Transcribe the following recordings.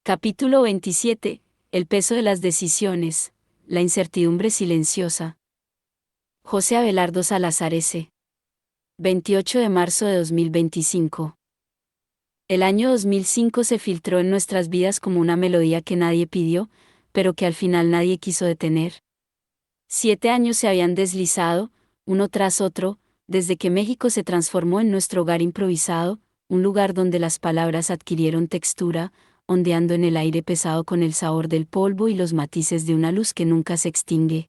Capítulo 27. El peso de las decisiones, la incertidumbre silenciosa. José Abelardo Salazar S. 28 de marzo de 2025. El año 2005 se filtró en nuestras vidas como una melodía que nadie pidió, pero que al final nadie quiso detener. 7 años se habían deslizado, uno tras otro, desde que México se transformó en nuestro hogar improvisado, un lugar donde las palabras adquirieron textura, ondeando en el aire pesado con el sabor del polvo y los matices de una luz que nunca se extingue.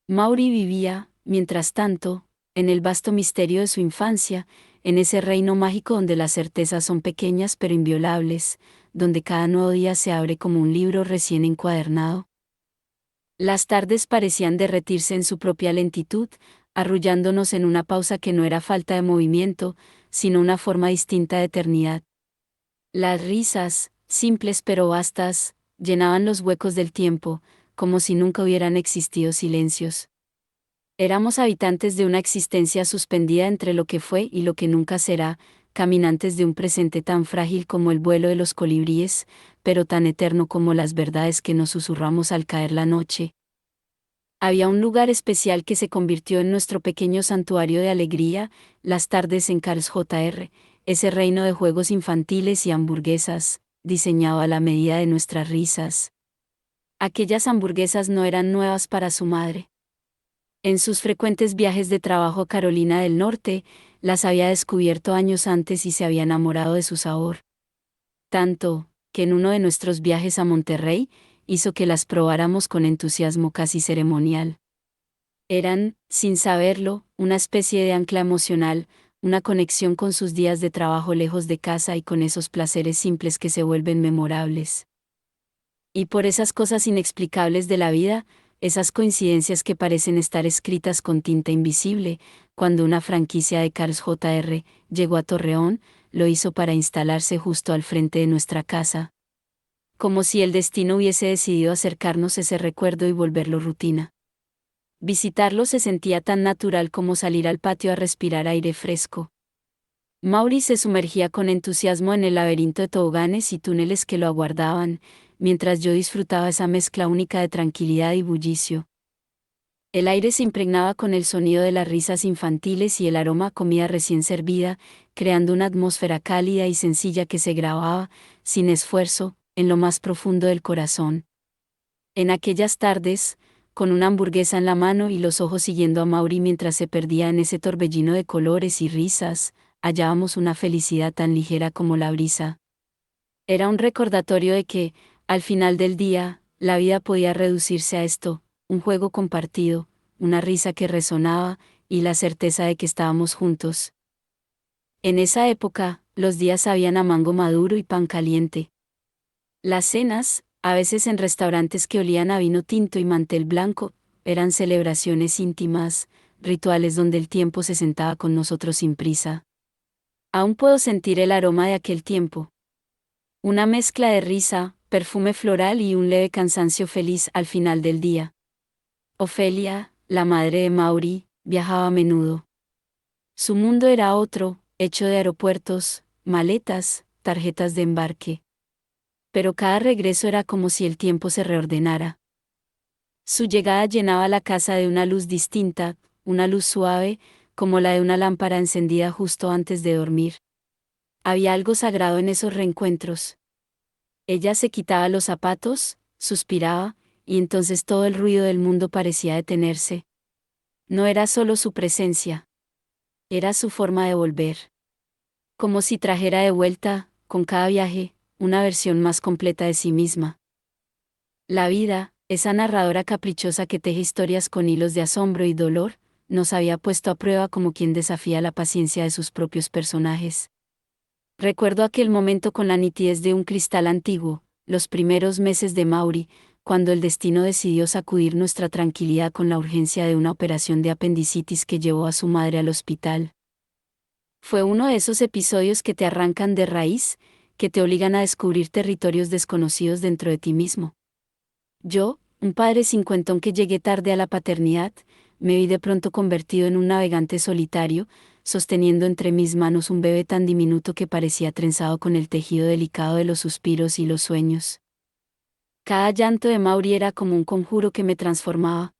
Mauri vivía, mientras tanto, en el vasto misterio de su infancia, en ese reino mágico donde las certezas son pequeñas pero inviolables, donde cada nuevo día se abre como un libro recién encuadernado. Las tardes parecían derretirse en su propia lentitud, arrullándonos en una pausa que no era falta de movimiento, sino una forma distinta de eternidad. Las risas, simples pero vastas, llenaban los huecos del tiempo, como si nunca hubieran existido silencios. Éramos habitantes de una existencia suspendida entre lo que fue y lo que nunca será, caminantes de un presente tan frágil como el vuelo de los colibríes, pero tan eterno como las verdades que nos susurramos al caer la noche. Había un lugar especial que se convirtió en nuestro pequeño santuario de alegría, las tardes en Carl's Jr., ese reino de juegos infantiles y hamburguesas, diseñado a la medida de nuestras risas. Aquellas hamburguesas no eran nuevas para su madre. En sus frecuentes viajes de trabajo a Carolina del Norte, las había descubierto años antes y se había enamorado de su sabor. Tanto, que en uno de nuestros viajes a Monterrey, hizo que las probáramos con entusiasmo casi ceremonial. Eran, sin saberlo, una especie de ancla emocional, una conexión con sus días de trabajo lejos de casa y con esos placeres simples que se vuelven memorables. Y por esas cosas inexplicables de la vida, esas coincidencias que parecen estar escritas con tinta invisible, cuando una franquicia de Carl's Jr. llegó a Torreón, lo hizo para instalarse justo al frente de nuestra casa. Como si el destino hubiese decidido acercarnos ese recuerdo y volverlo rutina. Visitarlo se sentía tan natural como salir al patio a respirar aire fresco. Mauri se sumergía con entusiasmo en el laberinto de toboganes y túneles que lo aguardaban, mientras yo disfrutaba esa mezcla única de tranquilidad y bullicio. El aire se impregnaba con el sonido de las risas infantiles y el aroma a comida recién servida, creando una atmósfera cálida y sencilla que se grababa, sin esfuerzo, en lo más profundo del corazón. En aquellas tardes, con una hamburguesa en la mano y los ojos siguiendo a Mauri mientras se perdía en ese torbellino de colores y risas, hallábamos una felicidad tan ligera como la brisa. Era un recordatorio de que, al final del día, la vida podía reducirse a esto, un juego compartido, una risa que resonaba, y la certeza de que estábamos juntos. En esa época, los días sabían a mango maduro y pan caliente. Las cenas, a veces en restaurantes que olían a vino tinto y mantel blanco, eran celebraciones íntimas, rituales donde el tiempo se sentaba con nosotros sin prisa. Aún puedo sentir el aroma de aquel tiempo. Una mezcla de risa, perfume floral y un leve cansancio feliz al final del día. Ofelia, la madre de Mauri, viajaba a menudo. Su mundo era otro, hecho de aeropuertos, maletas, tarjetas de embarque. Pero cada regreso era como si el tiempo se reordenara. Su llegada llenaba la casa de una luz distinta, una luz suave, como la de una lámpara encendida justo antes de dormir. Había algo sagrado en esos reencuentros. Ella se quitaba los zapatos, suspiraba, y entonces todo el ruido del mundo parecía detenerse. No era solo su presencia. Era su forma de volver. Como si trajera de vuelta, con cada viaje, una versión más completa de sí misma. La vida, esa narradora caprichosa que teje historias con hilos de asombro y dolor, nos había puesto a prueba como quien desafía la paciencia de sus propios personajes. Recuerdo aquel momento con la nitidez de un cristal antiguo, los primeros meses de Mauri, cuando el destino decidió sacudir nuestra tranquilidad con la urgencia de una operación de apendicitis que llevó a su madre al hospital. Fue uno de esos episodios que te arrancan de raíz, que te obligan a descubrir territorios desconocidos dentro de ti mismo. Yo, un padre cincuentón que llegué tarde a la paternidad, me vi de pronto convertido en un navegante solitario, sosteniendo entre mis manos un bebé tan diminuto que parecía trenzado con el tejido delicado de los suspiros y los sueños. Cada llanto de Mauri era como un conjuro que me transformaba.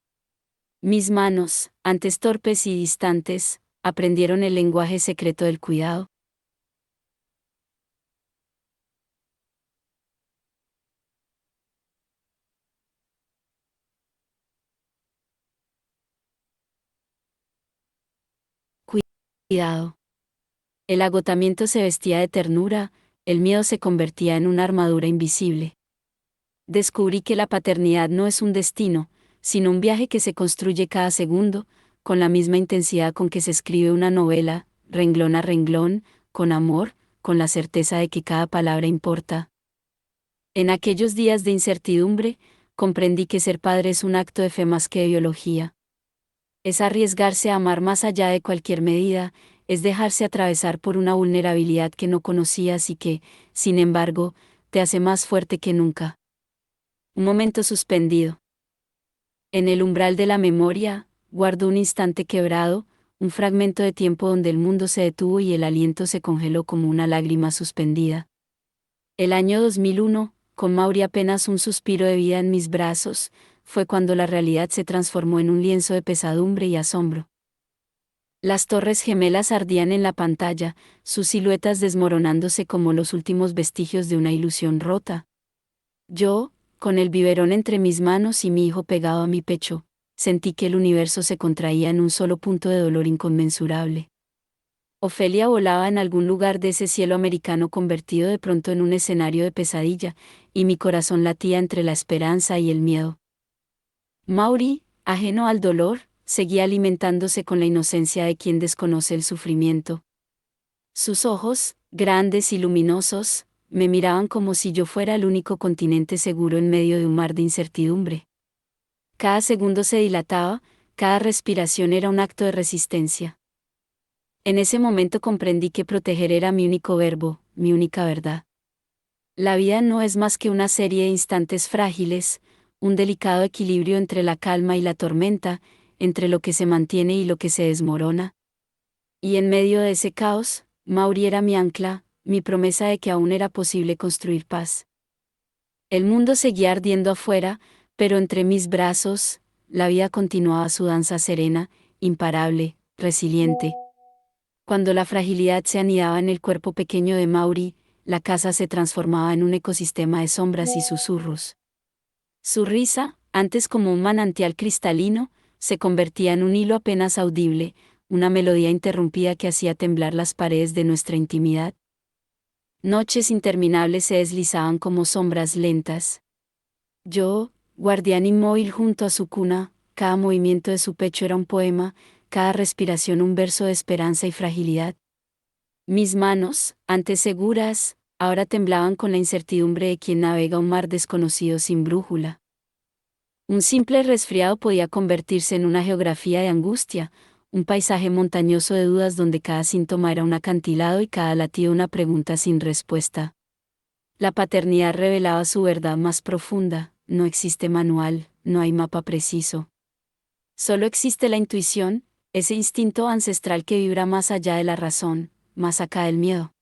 Mis manos, antes torpes y distantes, aprendieron el lenguaje secreto del cuidado. Cuidado. El agotamiento se vestía de ternura, el miedo se convertía en una armadura invisible. Descubrí que la paternidad no es un destino, sino un viaje que se construye cada segundo, con la misma intensidad con que se escribe una novela, renglón a renglón, con amor, con la certeza de que cada palabra importa. En aquellos días de incertidumbre, comprendí que ser padre es un acto de fe más que de biología. Es arriesgarse a amar más allá de cualquier medida, es dejarse atravesar por una vulnerabilidad que no conocías y que, sin embargo, te hace más fuerte que nunca. Un momento suspendido. En el umbral de la memoria, guardo un instante quebrado, un fragmento de tiempo donde el mundo se detuvo y el aliento se congeló como una lágrima suspendida. El año 2001, con Mauri apenas un suspiro de vida en mis brazos, fue cuando la realidad se transformó en un lienzo de pesadumbre y asombro. Las torres gemelas ardían en la pantalla, sus siluetas desmoronándose como los últimos vestigios de una ilusión rota. Yo, con el biberón entre mis manos y mi hijo pegado a mi pecho, sentí que el universo se contraía en un solo punto de dolor inconmensurable. Ofelia volaba en algún lugar de ese cielo americano convertido de pronto en un escenario de pesadilla, y mi corazón latía entre la esperanza y el miedo. Mauri, ajeno al dolor, seguía alimentándose con la inocencia de quien desconoce el sufrimiento. Sus ojos, grandes y luminosos, me miraban como si yo fuera el único continente seguro en medio de un mar de incertidumbre. Cada segundo se dilataba, cada respiración era un acto de resistencia. En ese momento comprendí que proteger era mi único verbo, mi única verdad. La vida no es más que una serie de instantes frágiles, un delicado equilibrio entre la calma y la tormenta, entre lo que se mantiene y lo que se desmorona. Y en medio de ese caos, Mauri era mi ancla, mi promesa de que aún era posible construir paz. El mundo seguía ardiendo afuera, pero entre mis brazos, la vida continuaba su danza serena, imparable, resiliente. Cuando la fragilidad se anidaba en el cuerpo pequeño de Mauri, la casa se transformaba en un ecosistema de sombras y susurros. Su risa, antes como un manantial cristalino, se convertía en un hilo apenas audible, una melodía interrumpida que hacía temblar las paredes de nuestra intimidad. Noches interminables se deslizaban como sombras lentas. Yo, guardián inmóvil junto a su cuna, cada movimiento de su pecho era un poema, cada respiración un verso de esperanza y fragilidad. Mis manos, antes seguras, ahora temblaban con la incertidumbre de quien navega un mar desconocido sin brújula. Un simple resfriado podía convertirse en una geografía de angustia, un paisaje montañoso de dudas donde cada síntoma era un acantilado y cada latido una pregunta sin respuesta. La paternidad revelaba su verdad más profunda: no existe manual, no hay mapa preciso. Solo existe la intuición, ese instinto ancestral que vibra más allá de la razón, más acá del miedo.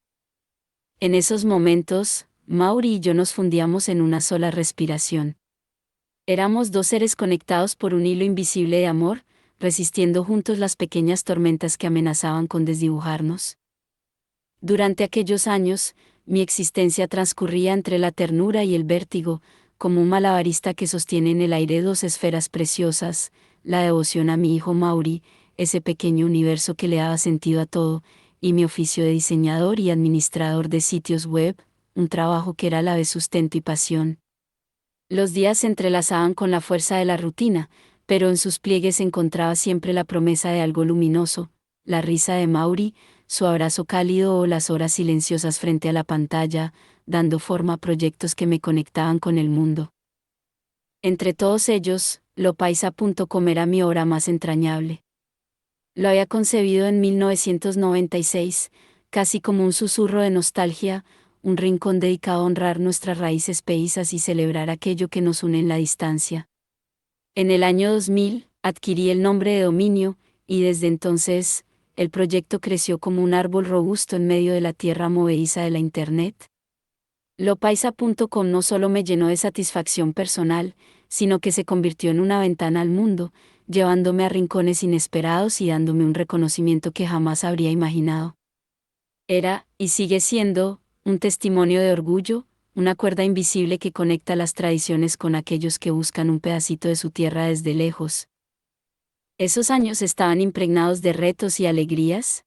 En esos momentos, Mauri y yo nos fundíamos en una sola respiración. Éramos dos seres conectados por un hilo invisible de amor, resistiendo juntos las pequeñas tormentas que amenazaban con desdibujarnos. Durante aquellos años, mi existencia transcurría entre la ternura y el vértigo, como un malabarista que sostiene en el aire dos esferas preciosas: la devoción a mi hijo Mauri, ese pequeño universo que le daba sentido a todo, y mi oficio de diseñador y administrador de sitios web, un trabajo que era a la vez sustento y pasión. Los días se entrelazaban con la fuerza de la rutina, pero en sus pliegues se encontraba siempre la promesa de algo luminoso: la risa de Mauri, su abrazo cálido o las horas silenciosas frente a la pantalla, dando forma a proyectos que me conectaban con el mundo. Entre todos ellos, Lopaisa.com era mi obra más entrañable. Lo había concebido en 1996, casi como un susurro de nostalgia, un rincón dedicado a honrar nuestras raíces paisas y celebrar aquello que nos une en la distancia. En el año 2000, adquirí el nombre de dominio, y desde entonces, el proyecto creció como un árbol robusto en medio de la tierra movediza de la Internet. Lopaisa.com no solo me llenó de satisfacción personal, sino que se convirtió en una ventana al mundo, llevándome a rincones inesperados y dándome un reconocimiento que jamás habría imaginado. Era, y sigue siendo, un testimonio de orgullo, una cuerda invisible que conecta las tradiciones con aquellos que buscan un pedacito de su tierra desde lejos. Esos años estaban impregnados de retos y alegrías.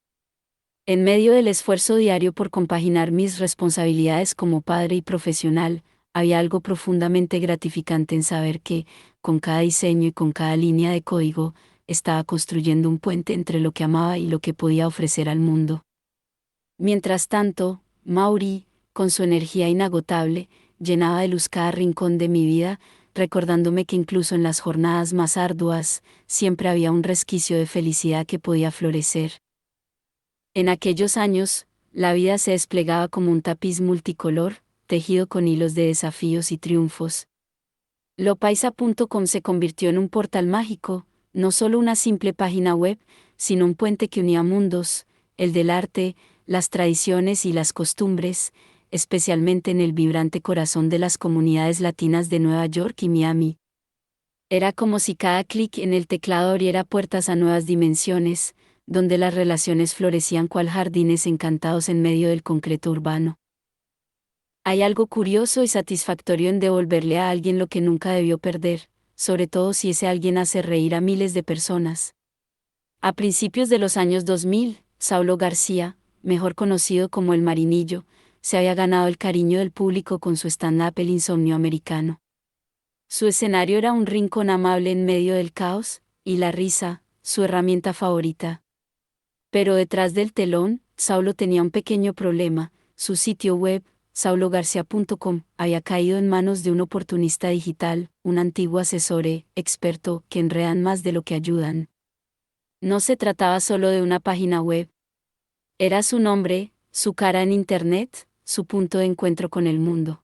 En medio del esfuerzo diario por compaginar mis responsabilidades como padre y profesional, había algo profundamente gratificante en saber que, con cada diseño y con cada línea de código, estaba construyendo un puente entre lo que amaba y lo que podía ofrecer al mundo. Mientras tanto, Mauri, con su energía inagotable, llenaba de luz cada rincón de mi vida, recordándome que incluso en las jornadas más arduas, siempre había un resquicio de felicidad que podía florecer. En aquellos años, la vida se desplegaba como un tapiz multicolor, tejido con hilos de desafíos y triunfos. Lopaisa.com se convirtió en un portal mágico, no solo una simple página web, sino un puente que unía mundos, el del arte, las tradiciones y las costumbres, especialmente en el vibrante corazón de las comunidades latinas de Nueva York y Miami. Era como si cada clic en el teclado abriera puertas a nuevas dimensiones, donde las relaciones florecían cual jardines encantados en medio del concreto urbano. Hay algo curioso y satisfactorio en devolverle a alguien lo que nunca debió perder, sobre todo si ese alguien hace reír a miles de personas. A principios de los años 2000, Saulo García, mejor conocido como El Marinillo, se había ganado el cariño del público con su stand-up El Insomnio Americano. Su escenario era un rincón amable en medio del caos, y la risa, su herramienta favorita. Pero detrás del telón, Saulo tenía un pequeño problema: su sitio web, saulogarcia.com, había caído en manos de un oportunista digital, un antiguo asesor experto que enredan más de lo que ayudan. No se trataba solo de una página web. Era su nombre, su cara en Internet, su punto de encuentro con el mundo.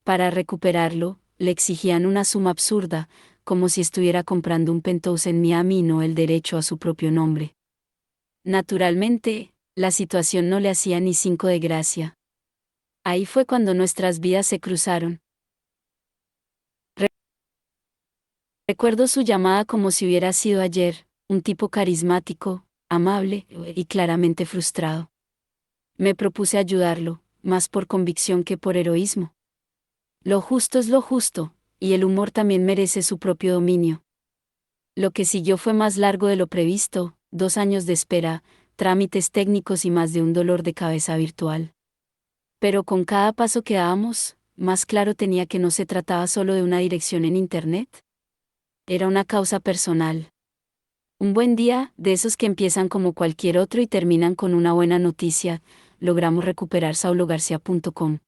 Para recuperarlo, le exigían una suma absurda, como si estuviera comprando un penthouse en Miami y no el derecho a su propio nombre. Naturalmente, la situación no le hacía ni 5 de gracia. Ahí fue cuando nuestras vidas se cruzaron. Recuerdo su llamada como si hubiera sido ayer, un tipo carismático, amable y claramente frustrado. Me propuse ayudarlo, más por convicción que por heroísmo. Lo justo es lo justo, y el humor también merece su propio dominio. Lo que siguió fue más largo de lo previsto: 2 años de espera, trámites técnicos y más de un dolor de cabeza virtual. Pero con cada paso que dábamos, más claro tenía que no se trataba solo de una dirección en Internet. Era una causa personal. Un buen día, de esos que empiezan como cualquier otro y terminan con una buena noticia, logramos recuperar saulogarcia.com.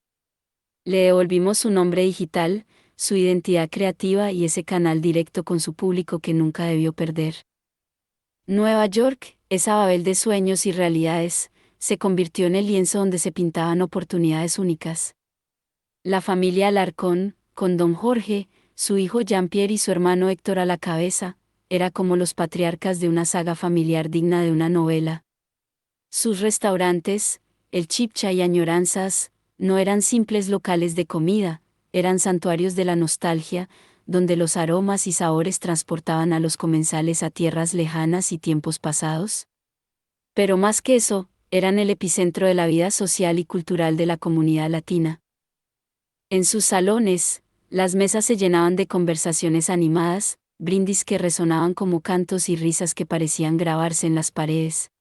Le devolvimos su nombre digital, su identidad creativa y ese canal directo con su público que nunca debió perder. Nueva York, esa Babel de sueños y realidades, se convirtió en el lienzo donde se pintaban oportunidades únicas. La familia Alarcón, con don Jorge, su hijo Jean-Pierre y su hermano Héctor a la cabeza, era como los patriarcas de una saga familiar digna de una novela. Sus restaurantes, el Chipcha y Añoranzas, no eran simples locales de comida, eran santuarios de la nostalgia, donde los aromas y sabores transportaban a los comensales a tierras lejanas y tiempos pasados. Pero más que eso, eran el epicentro de la vida social y cultural de la comunidad latina. En sus salones, las mesas se llenaban de conversaciones animadas, brindis que resonaban como cantos y risas que parecían grabarse en las paredes.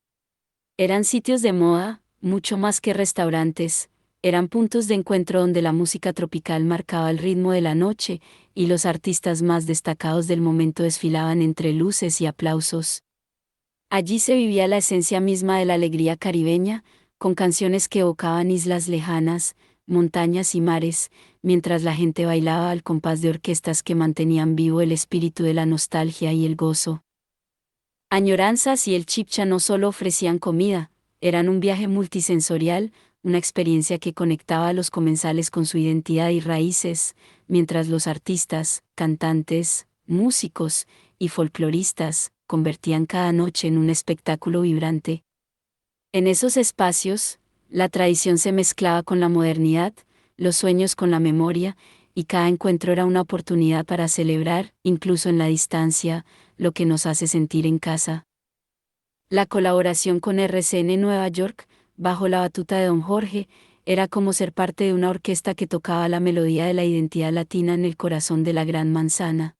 Eran sitios de moda, mucho más que restaurantes, eran puntos de encuentro donde la música tropical marcaba el ritmo de la noche, y los artistas más destacados del momento desfilaban entre luces y aplausos. Allí se vivía la esencia misma de la alegría caribeña, con canciones que evocaban islas lejanas, montañas y mares, mientras la gente bailaba al compás de orquestas que mantenían vivo el espíritu de la nostalgia y el gozo. Añoranzas y el Chipcha no solo ofrecían comida, eran un viaje multisensorial, una experiencia que conectaba a los comensales con su identidad y raíces, mientras los artistas, cantantes, músicos y folcloristas, convertían cada noche en un espectáculo vibrante. En esos espacios, la tradición se mezclaba con la modernidad, los sueños con la memoria, y cada encuentro era una oportunidad para celebrar, incluso en la distancia, lo que nos hace sentir en casa. La colaboración con RCN Nueva York, bajo la batuta de Don Jorge, era como ser parte de una orquesta que tocaba la melodía de la identidad latina en el corazón de la Gran Manzana.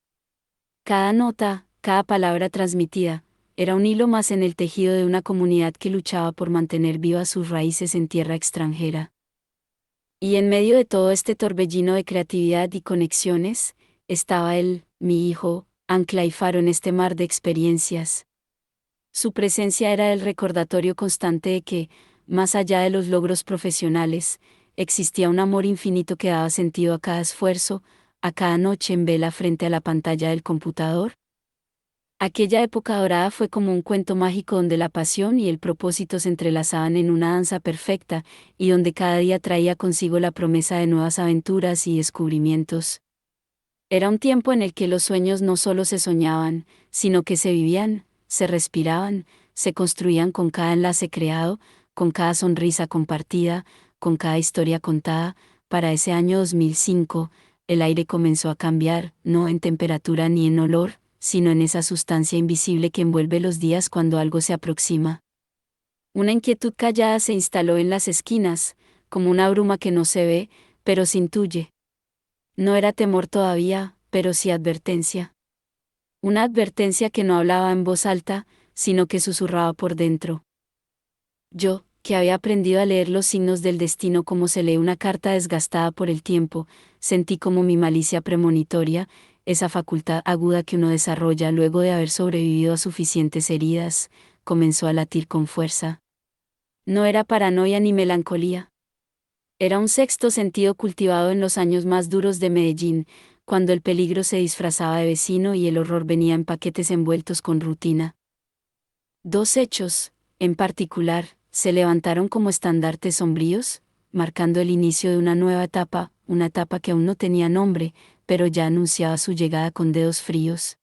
Cada nota, cada palabra transmitida, era un hilo más en el tejido de una comunidad que luchaba por mantener vivas sus raíces en tierra extranjera. Y en medio de todo este torbellino de creatividad y conexiones, estaba él, mi hijo, ancla y faro en este mar de experiencias. Su presencia era el recordatorio constante de que, más allá de los logros profesionales, existía un amor infinito que daba sentido a cada esfuerzo, a cada noche en vela frente a la pantalla del computador. Aquella época dorada fue como un cuento mágico donde la pasión y el propósito se entrelazaban en una danza perfecta, y donde cada día traía consigo la promesa de nuevas aventuras y descubrimientos. Era un tiempo en el que los sueños no solo se soñaban, sino que se vivían, se respiraban, se construían con cada enlace creado, con cada sonrisa compartida, con cada historia contada. Para ese año 2005, el aire comenzó a cambiar, no en temperatura ni en olor, sino en esa sustancia invisible que envuelve los días cuando algo se aproxima. Una inquietud callada se instaló en las esquinas, como una bruma que no se ve, pero se intuye. No era temor todavía, pero sí advertencia. Una advertencia que no hablaba en voz alta, sino que susurraba por dentro. Yo, que había aprendido a leer los signos del destino como se lee una carta desgastada por el tiempo, sentí como mi malicia premonitoria, esa facultad aguda que uno desarrolla luego de haber sobrevivido a suficientes heridas, comenzó a latir con fuerza. No era paranoia ni melancolía. Era un sexto sentido cultivado en los años más duros de Medellín, cuando el peligro se disfrazaba de vecino y el horror venía en paquetes envueltos con rutina. Dos hechos, en particular, se levantaron como estandartes sombríos, marcando el inicio de una etapa que aún no tenía nombre, pero ya anunciaba su llegada con dedos fríos.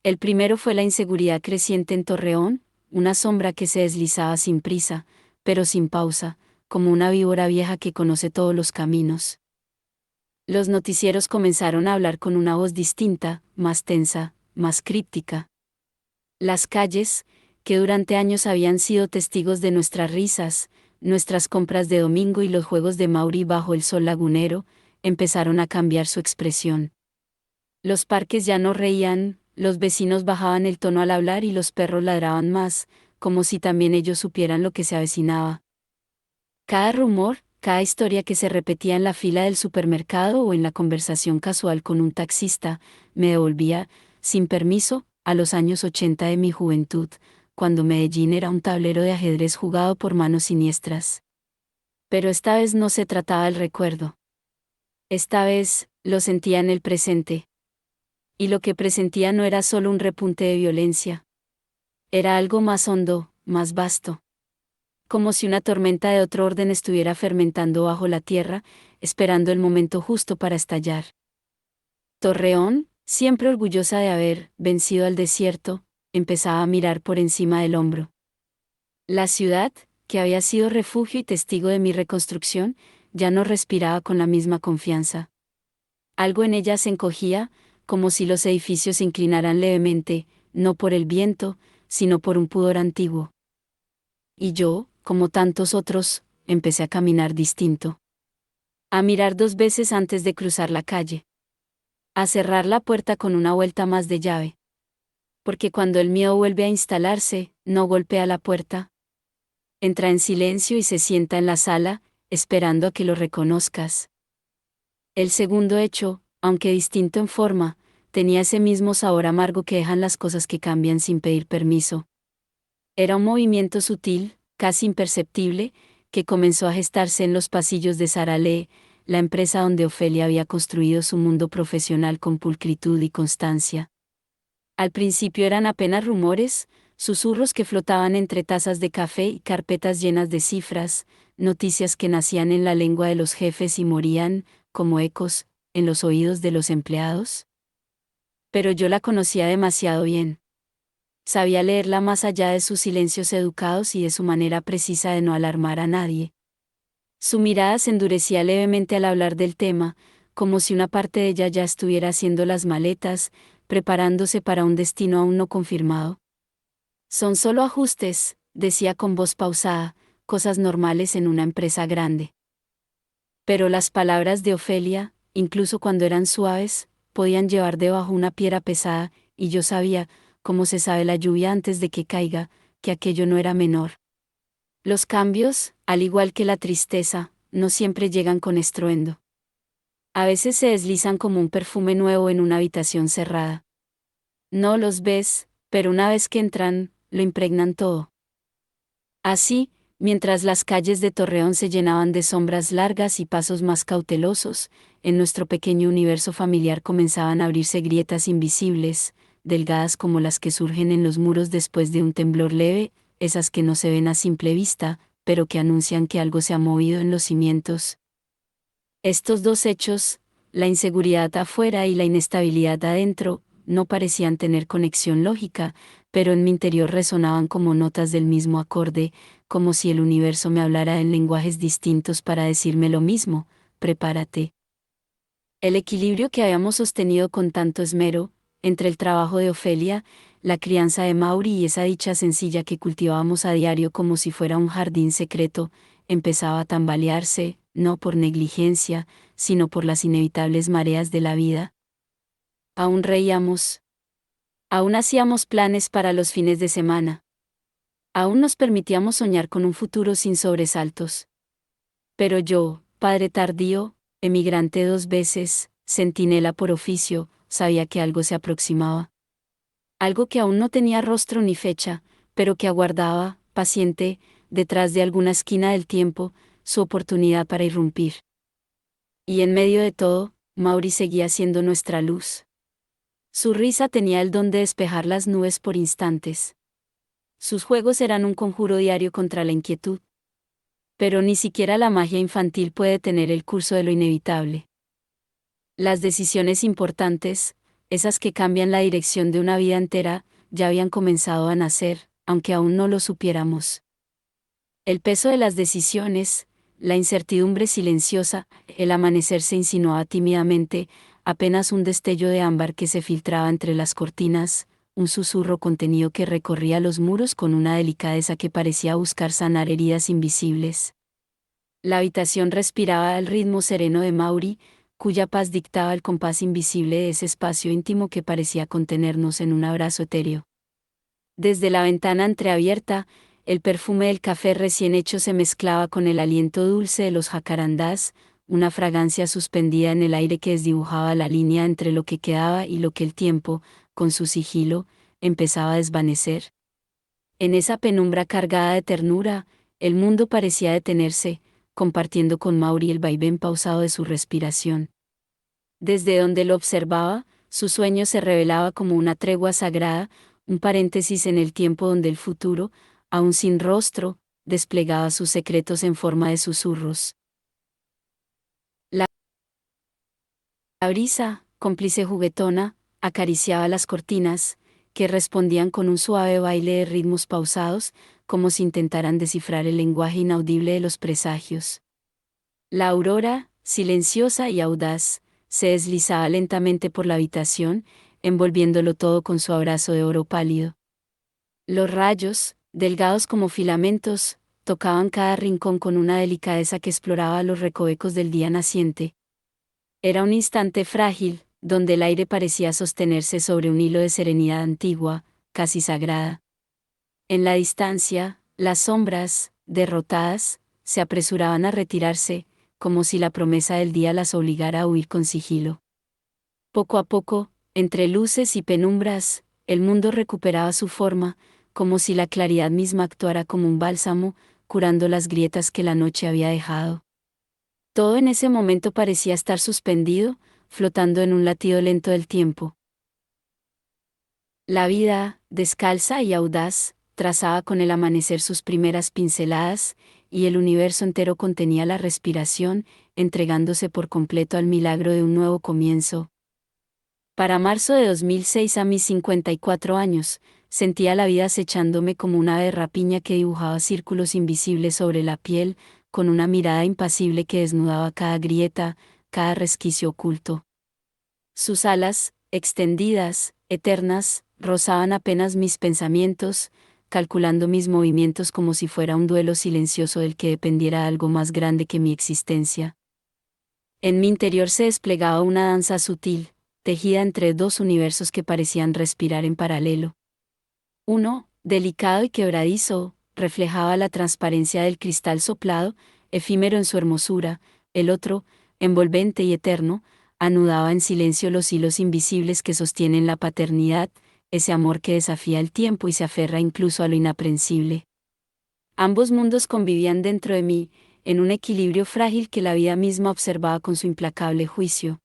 El primero fue la inseguridad creciente en Torreón, una sombra que se deslizaba sin prisa, pero sin pausa, como una víbora vieja que conoce todos los caminos. Los noticieros comenzaron a hablar con una voz distinta, más tensa, más críptica. Las calles, que durante años habían sido testigos de nuestras risas, nuestras compras de domingo y los juegos de Mauri bajo el sol lagunero, empezaron a cambiar su expresión. Los parques ya no reían, los vecinos bajaban el tono al hablar y los perros ladraban más, como si también ellos supieran lo que se avecinaba. Cada rumor, cada historia que se repetía en la fila del supermercado o en la conversación casual con un taxista, me devolvía, sin permiso, a los años 80 de mi juventud, cuando Medellín era un tablero de ajedrez jugado por manos siniestras. Pero esta vez no se trataba del recuerdo. Esta vez, lo sentía en el presente. Y lo que presentía no era solo un repunte de violencia. Era algo más hondo, más vasto. Como si una tormenta de otro orden estuviera fermentando bajo la tierra, esperando el momento justo para estallar. Torreón, siempre orgullosa de haber vencido al desierto, empezaba a mirar por encima del hombro. La ciudad, que había sido refugio y testigo de mi reconstrucción, ya no respiraba con la misma confianza. Algo en ella se encogía, como si los edificios se inclinaran levemente, no por el viento, sino por un pudor antiguo. Y yo, como tantos otros, empecé a caminar distinto. A mirar 2 veces antes de cruzar la calle. A cerrar la puerta con una vuelta más de llave. Porque cuando el miedo vuelve a instalarse, no golpea la puerta. Entra en silencio y se sienta en la sala, esperando a que lo reconozcas. El segundo hecho, aunque distinto en forma, tenía ese mismo sabor amargo que dejan las cosas que cambian sin pedir permiso. Era un movimiento sutil, casi imperceptible, que comenzó a gestarse en los pasillos de Saralé, la empresa donde Ofelia había construido su mundo profesional con pulcritud y constancia. Al principio eran apenas rumores, susurros que flotaban entre tazas de café y carpetas llenas de cifras, noticias que nacían en la lengua de los jefes y morían, como ecos, en los oídos de los empleados. Pero yo la conocía demasiado bien. Sabía leerla más allá de sus silencios educados y de su manera precisa de no alarmar a nadie. Su mirada se endurecía levemente al hablar del tema, como si una parte de ella ya estuviera haciendo las maletas, preparándose para un destino aún no confirmado. Son solo ajustes, decía con voz pausada, cosas normales en una empresa grande. Pero las palabras de Ofelia, incluso cuando eran suaves, podían llevar debajo una piedra pesada, y yo sabía, como se sabe la lluvia antes de que caiga, que aquello no era menor. Los cambios, al igual que la tristeza, no siempre llegan con estruendo. A veces se deslizan como un perfume nuevo en una habitación cerrada. No los ves, pero una vez que entran, lo impregnan todo. Así, mientras las calles de Torreón se llenaban de sombras largas y pasos más cautelosos, en nuestro pequeño universo familiar comenzaban a abrirse grietas invisibles, delgadas como las que surgen en los muros después de un temblor leve, esas que no se ven a simple vista, pero que anuncian que algo se ha movido en los cimientos. Estos dos hechos, la inseguridad afuera y la inestabilidad adentro, no parecían tener conexión lógica, pero en mi interior resonaban como notas del mismo acorde, como si el universo me hablara en lenguajes distintos para decirme lo mismo: prepárate. El equilibrio que habíamos sostenido con tanto esmero, entre el trabajo de Ofelia, la crianza de Mauri y esa dicha sencilla que cultivábamos a diario como si fuera un jardín secreto, empezaba a tambalearse, no por negligencia, sino por las inevitables mareas de la vida. Aún reíamos. Aún hacíamos planes para los fines de semana. Aún nos permitíamos soñar con un futuro sin sobresaltos. Pero yo, padre tardío, emigrante 2 veces, centinela por oficio, sabía que algo se aproximaba. Algo que aún no tenía rostro ni fecha, pero que aguardaba, paciente, detrás de alguna esquina del tiempo, su oportunidad para irrumpir. Y en medio de todo, Mauri seguía siendo nuestra luz. Su risa tenía el don de despejar las nubes por instantes. Sus juegos eran un conjuro diario contra la inquietud. Pero ni siquiera la magia infantil puede tener el curso de lo inevitable. Las decisiones importantes, esas que cambian la dirección de una vida entera, ya habían comenzado a nacer, aunque aún no lo supiéramos. El peso de las decisiones, la incertidumbre silenciosa, el amanecer se insinuaba tímidamente, apenas un destello de ámbar que se filtraba entre las cortinas, un susurro contenido que recorría los muros con una delicadeza que parecía buscar sanar heridas invisibles. La habitación respiraba al ritmo sereno de Mauri, cuya paz dictaba el compás invisible de ese espacio íntimo que parecía contenernos en un abrazo etéreo. Desde la ventana entreabierta, el perfume del café recién hecho se mezclaba con el aliento dulce de los jacarandás, una fragancia suspendida en el aire que desdibujaba la línea entre lo que quedaba y lo que el tiempo, con su sigilo, empezaba a desvanecer. En esa penumbra cargada de ternura, el mundo parecía detenerse, compartiendo con Mauri el vaivén pausado de su respiración. Desde donde lo observaba, su sueño se revelaba como una tregua sagrada, un paréntesis en el tiempo donde el futuro, aún sin rostro, desplegaba sus secretos en forma de susurros. La brisa, cómplice juguetona, acariciaba las cortinas, que respondían con un suave baile de ritmos pausados, como si intentaran descifrar el lenguaje inaudible de los presagios. La aurora, silenciosa y audaz, se deslizaba lentamente por la habitación, envolviéndolo todo con su abrazo de oro pálido. Los rayos, delgados como filamentos, tocaban cada rincón con una delicadeza que exploraba los recovecos del día naciente. Era un instante frágil, donde el aire parecía sostenerse sobre un hilo de serenidad antigua, casi sagrada. En la distancia, las sombras, derrotadas, se apresuraban a retirarse, como si la promesa del día las obligara a huir con sigilo. Poco a poco, entre luces y penumbras, el mundo recuperaba su forma, como si la claridad misma actuara como un bálsamo, curando las grietas que la noche había dejado. Todo en ese momento parecía estar suspendido, flotando en un latido lento del tiempo. La vida, descalza y audaz, trazaba con el amanecer sus primeras pinceladas, y el universo entero contenía la respiración, entregándose por completo al milagro de un nuevo comienzo. Para marzo de 2006, a mis 54 años, sentía la vida acechándome como una ave rapiña que dibujaba círculos invisibles sobre la piel, con una mirada impasible que desnudaba cada grieta, cada resquicio oculto. Sus alas, extendidas, eternas, rozaban apenas mis pensamientos, calculando mis movimientos como si fuera un duelo silencioso del que dependiera algo más grande que mi existencia. En mi interior se desplegaba una danza sutil, tejida entre dos universos que parecían respirar en paralelo. Uno, delicado y quebradizo, reflejaba la transparencia del cristal soplado, efímero en su hermosura; el otro, envolvente y eterno, anudaba en silencio los hilos invisibles que sostienen la paternidad, ese amor que desafía el tiempo y se aferra incluso a lo inaprensible. Ambos mundos convivían dentro de mí, en un equilibrio frágil que la vida misma observaba con su implacable juicio.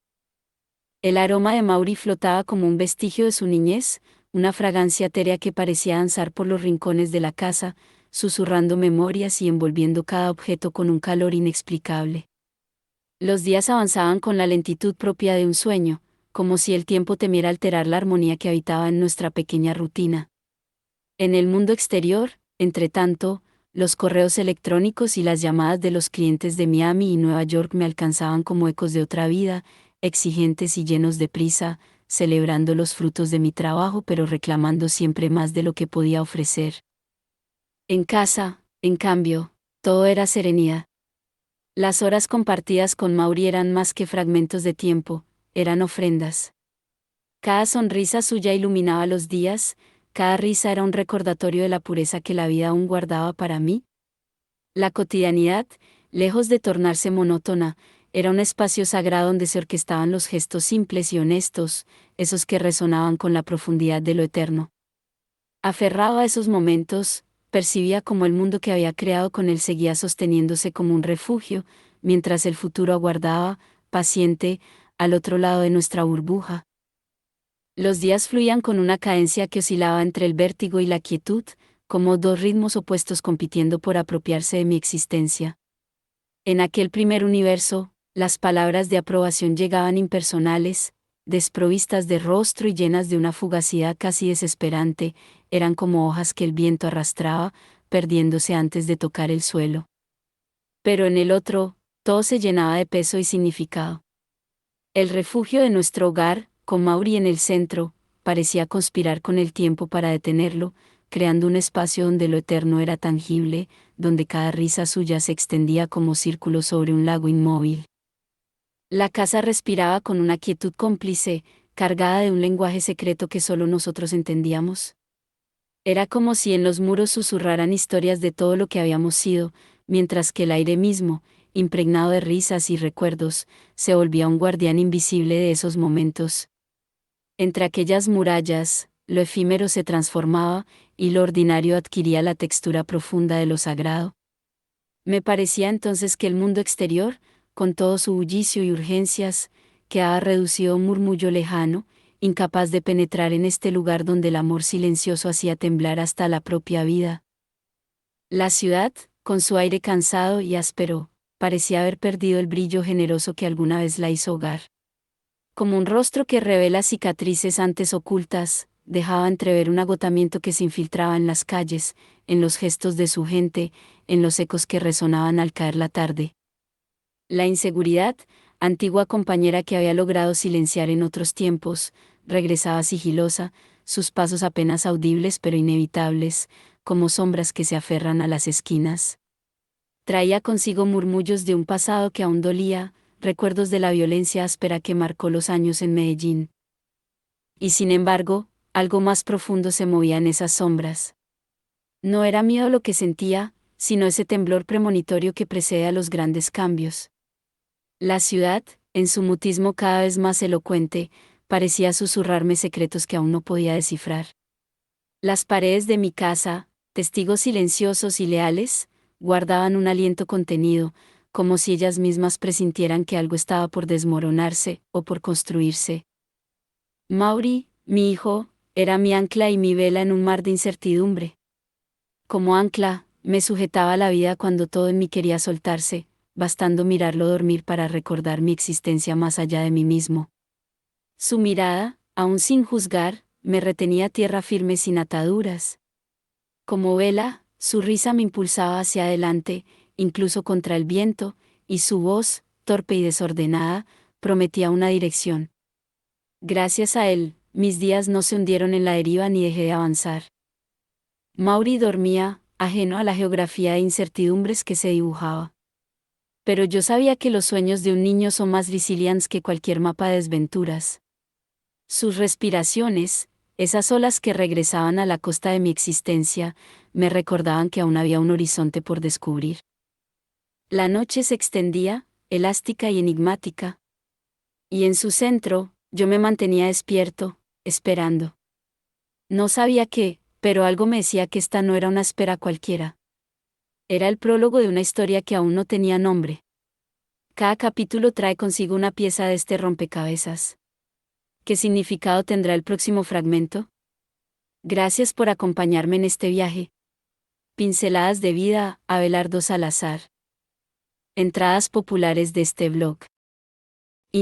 El aroma de Maury flotaba como un vestigio de su niñez, una fragancia etérea que parecía danzar por los rincones de la casa, susurrando memorias y envolviendo cada objeto con un calor inexplicable. Los días avanzaban con la lentitud propia de un sueño, como si el tiempo temiera alterar la armonía que habitaba en nuestra pequeña rutina. En el mundo exterior, entretanto, los correos electrónicos y las llamadas de los clientes de Miami y Nueva York me alcanzaban como ecos de otra vida, exigentes y llenos de prisa, celebrando los frutos de mi trabajo pero reclamando siempre más de lo que podía ofrecer. En casa, en cambio, todo era serenidad. Las horas compartidas con Maury eran más que fragmentos de tiempo, eran ofrendas. Cada sonrisa suya iluminaba los días, cada risa era un recordatorio de la pureza que la vida aún guardaba para mí. La cotidianidad, lejos de tornarse monótona, era un espacio sagrado donde se orquestaban los gestos simples y honestos, esos que resonaban con la profundidad de lo eterno. Aferrado a esos momentos, percibía como el mundo que había creado con él seguía sosteniéndose como un refugio, mientras el futuro aguardaba, paciente, al otro lado de nuestra burbuja. Los días fluían con una cadencia que oscilaba entre el vértigo y la quietud, como dos ritmos opuestos compitiendo por apropiarse de mi existencia. En aquel primer universo, las palabras de aprobación llegaban impersonales, desprovistas de rostro y llenas de una fugacidad casi desesperante, eran como hojas que el viento arrastraba, perdiéndose antes de tocar el suelo. Pero en el otro, todo se llenaba de peso y significado. El refugio de nuestro hogar, con Maury en el centro, parecía conspirar con el tiempo para detenerlo, creando un espacio donde lo eterno era tangible, donde cada risa suya se extendía como círculo sobre un lago inmóvil. La casa respiraba con una quietud cómplice, cargada de un lenguaje secreto que solo nosotros entendíamos. Era como si en los muros susurraran historias de todo lo que habíamos sido, mientras que el aire mismo, impregnado de risas y recuerdos, se volvía un guardián invisible de esos momentos. Entre aquellas murallas, lo efímero se transformaba, y lo ordinario adquiría la textura profunda de lo sagrado. Me parecía entonces que el mundo exterior, con todo su bullicio y urgencias, quedaba reducido a un murmullo lejano, incapaz de penetrar en este lugar donde el amor silencioso hacía temblar hasta la propia vida. La ciudad, con su aire cansado y áspero, parecía haber perdido el brillo generoso que alguna vez la hizo hogar. Como un rostro que revela cicatrices antes ocultas, dejaba entrever un agotamiento que se infiltraba en las calles, en los gestos de su gente, en los ecos que resonaban al caer la tarde. La inseguridad, antigua compañera que había logrado silenciar en otros tiempos, regresaba sigilosa, sus pasos apenas audibles pero inevitables, como sombras que se aferran a las esquinas. Traía consigo murmullos de un pasado que aún dolía, recuerdos de la violencia áspera que marcó los años en Medellín. Y sin embargo, algo más profundo se movía en esas sombras. No era miedo lo que sentía, sino ese temblor premonitorio que precede a los grandes cambios. La ciudad, en su mutismo cada vez más elocuente, parecía susurrarme secretos que aún no podía descifrar. Las paredes de mi casa, testigos silenciosos y leales, guardaban un aliento contenido, como si ellas mismas presintieran que algo estaba por desmoronarse o por construirse. Maury, mi hijo, era mi ancla y mi vela en un mar de incertidumbre. Como ancla, me sujetaba a la vida cuando todo en mí quería soltarse, bastando mirarlo dormir para recordar mi existencia más allá de mí mismo. Su mirada, Aún sin juzgar, me retenía tierra firme sin ataduras. Como vela, su risa me impulsaba hacia adelante, incluso contra el viento, y su voz, torpe y desordenada, prometía una dirección. Gracias a él, mis días no se hundieron en la deriva ni dejé de avanzar. Maury dormía, ajeno a la geografía de incertidumbres que se dibujaba. Pero yo sabía que los sueños de un niño son más resilientes que cualquier mapa de desventuras. Sus respiraciones, esas olas que regresaban a la costa de mi existencia, me recordaban que aún había un horizonte por descubrir. La noche se extendía, elástica y enigmática. Y en su centro, yo me mantenía despierto, esperando. No sabía qué, pero algo me decía que esta no era una espera cualquiera. Era el prólogo de una historia que aún no tenía nombre. Cada capítulo trae consigo una pieza de este rompecabezas. ¿Qué significado tendrá el próximo fragmento? Gracias por acompañarme en este viaje. Pinceladas de vida, Abelardo Salazar. Entradas populares de este blog.